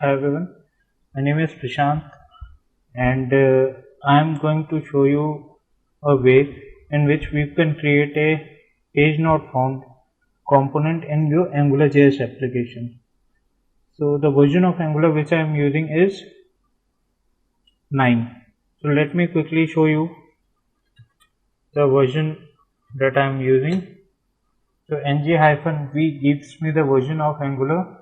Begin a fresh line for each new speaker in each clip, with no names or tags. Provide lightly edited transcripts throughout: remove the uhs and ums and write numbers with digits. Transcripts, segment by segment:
Hi everyone, my name is Prashant and I am going to show you a way in which we can create a page not found component in your AngularJS application. So the version of Angular which I am using is 9. So let me quickly show you the version that I am using. So ng-v gives me the version of Angular.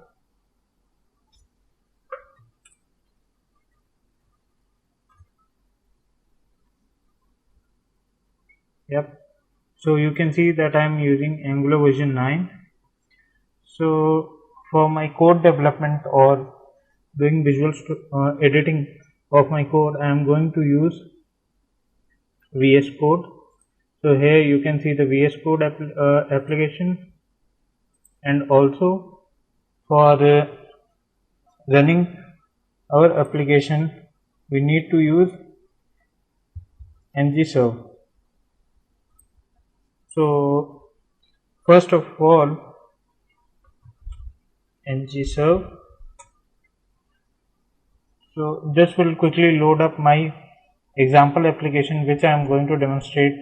Yep. So you can see that I am using Angular version 9. So for my code development or doing visual editing of my code, I am going to use VS Code. So here you can see the VS Code application, and also for running our application we need to use ng-serve. So first of all, ng-serve. So this will quickly load up my example application which I am going to demonstrate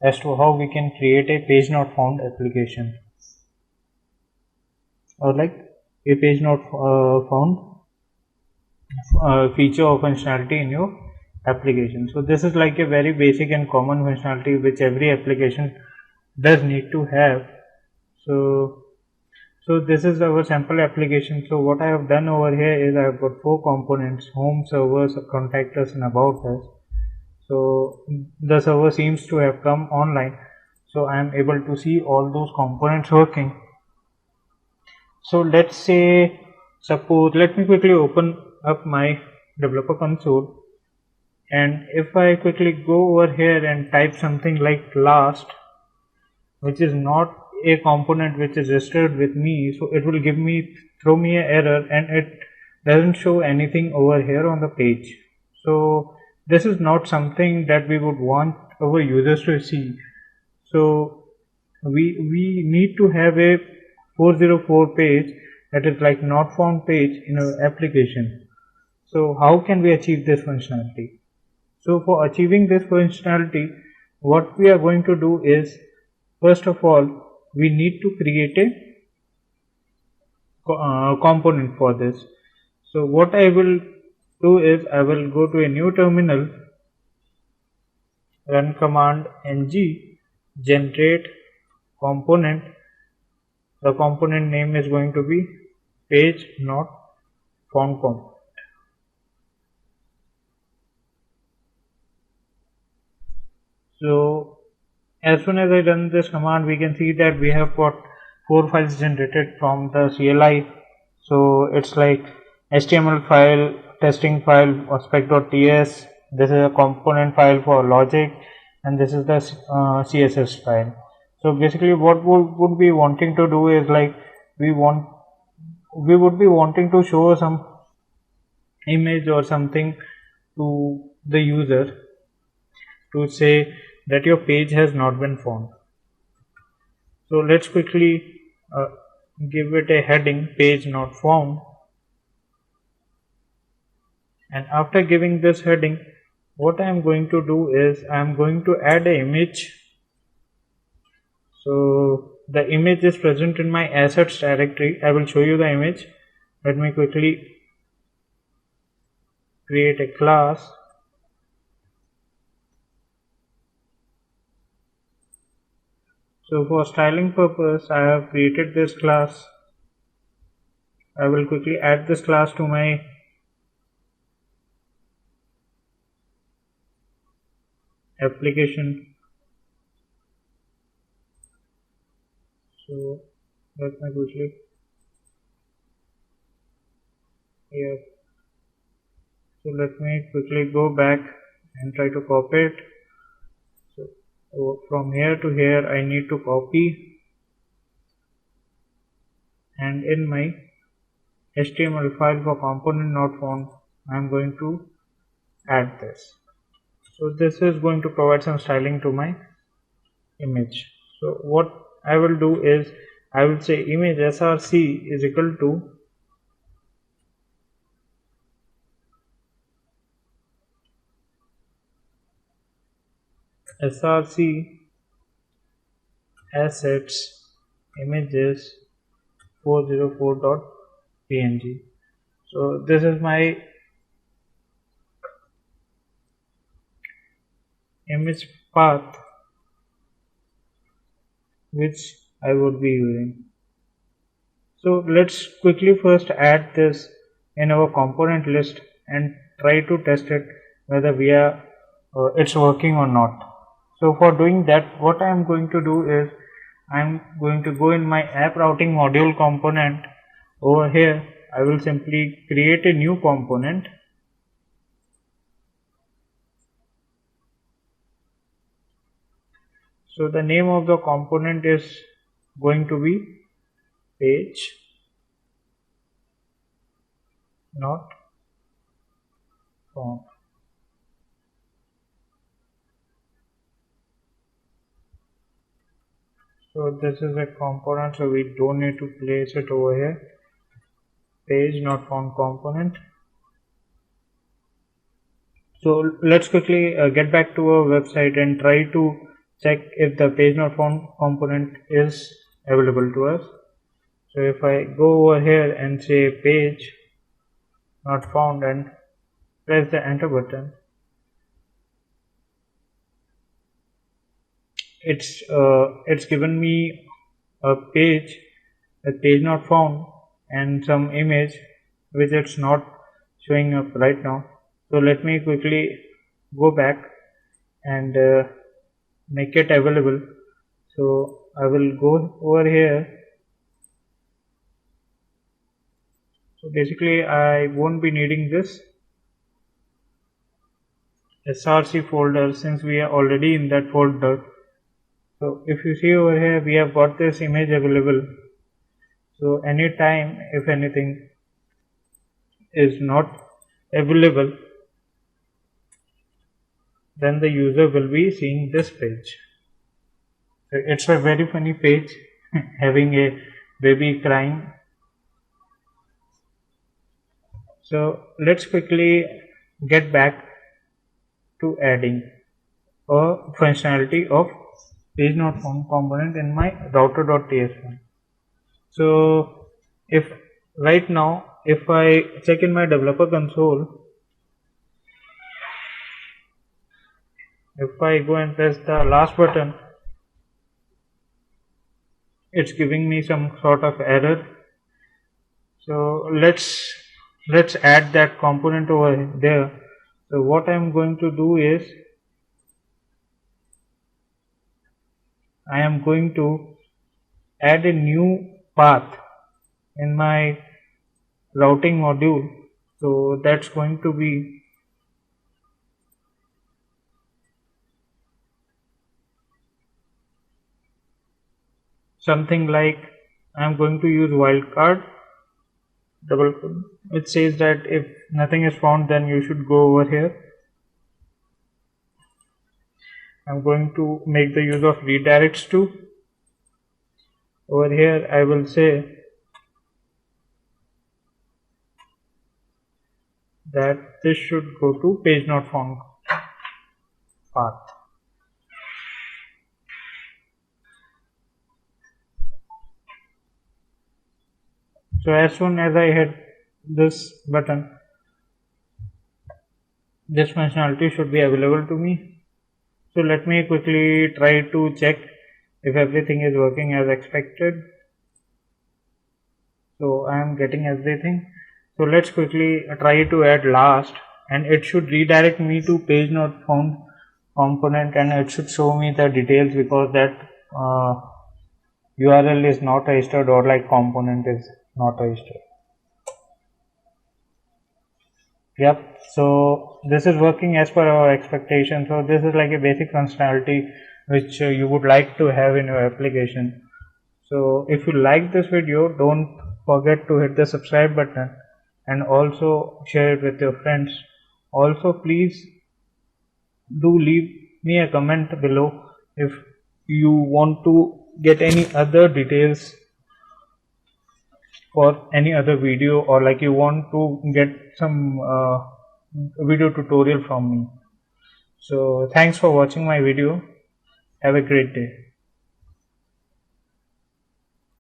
as to how we can create a page not found application, or like a page not found feature or functionality in your application. So this is like a very basic and common functionality which every application does need to have. So this is our sample application. So what I have done over here is I have got 4 components: home, servers, contact us, and about us. So the server seems to have come online, so I am able to see all those components working. So let's say, suppose, let me quickly open up my developer console, and if I quickly go over here and type something like last, which is not a component which is registered with me, so it will throw me an error, and it doesn't show anything over here on the page. So this is not something that we would want our users to see. So we need to have a 404 page, that is like not found page, in our application. So how can we achieve this functionality? So for achieving this functionality, what we are going to do is, first of all, we need to create a component for this. So what I will do is, I will go to a new terminal, run command ng generate component. The component name is going to be page not found component. So as soon as I run this command, we can see that we have got 4 files generated from the CLI. So it's like HTML file, testing file, spec.ts, this is a component file for logic, and this is the CSS file. So basically what would be wanting to do is, like, we would be wanting to show some image or something to the user to say that your page has not been found. So let's quickly give it a heading, page not found, and after giving this heading, what I am going to do is, I am going to add an image. So the image is present in my assets directory. I will show you the image. Let me quickly create a class. So for styling purpose, I have created this class. I will quickly add this class to my application. So let me quickly, yeah. So let me quickly go back and try to copy it. So from here to here I need to copy, and in my HTML file for component not found, I am going to add this. So this is going to provide some styling to my image. So what I will do is, I will say image src is equal to src assets images 404.png. so this is my image path which I would be using. So let's quickly first add this in our component list and try to test it whether it's working or not. So for doing that, what I am going to do is I am going to go in my app routing module component. Over here I will simply create a new component. So the name of the component is going to be page not found. So this is a component, so we don't need to place it over here. Page not found component. So let's quickly get back to our website and try to check if the page not found component is available to us. So if I go over here and say page not found and press the enter button, it's given me a page not found and some image which it's not showing up right now. So let me quickly go back and make it available. So I will go over here. So basically I won't be needing this src folder since we are already in that folder. So if you see over here, we have got this image available. So anytime if anything is not available, then the user will be seeing this page. So it's a very funny page having a baby crying. So let's quickly get back to adding a functionality of page not found component in my router.ts file. So if right now if I check in my developer console, if I go and press the last button, it's giving me some sort of error. So let's add that component over there. So what I'm going to do is I am going to add a new path in my routing module. So that's going to be something like I'm going to use wildcard double, which says that if nothing is found then you should go over here. I'm going to make the use of redirects too. Over here I will say that this should go to page not found path. So as soon as I hit this button, this functionality should be available to me. So let me quickly try to check if everything is working as expected. So I am getting everything. So let's quickly try to add last, and it should redirect me to page not found component, and it should show me the details because that URL is not registered or like component is not registered. Yep, so this is working as per our expectation. So this is like a basic functionality which you would like to have in your application. So if you like this video, don't forget to hit the subscribe button and also share it with your friends. Also please do leave me a comment below if you want to get any other details for any other video, or like you want to get some video tutorial from me. So thanks for watching my video. Have a great day.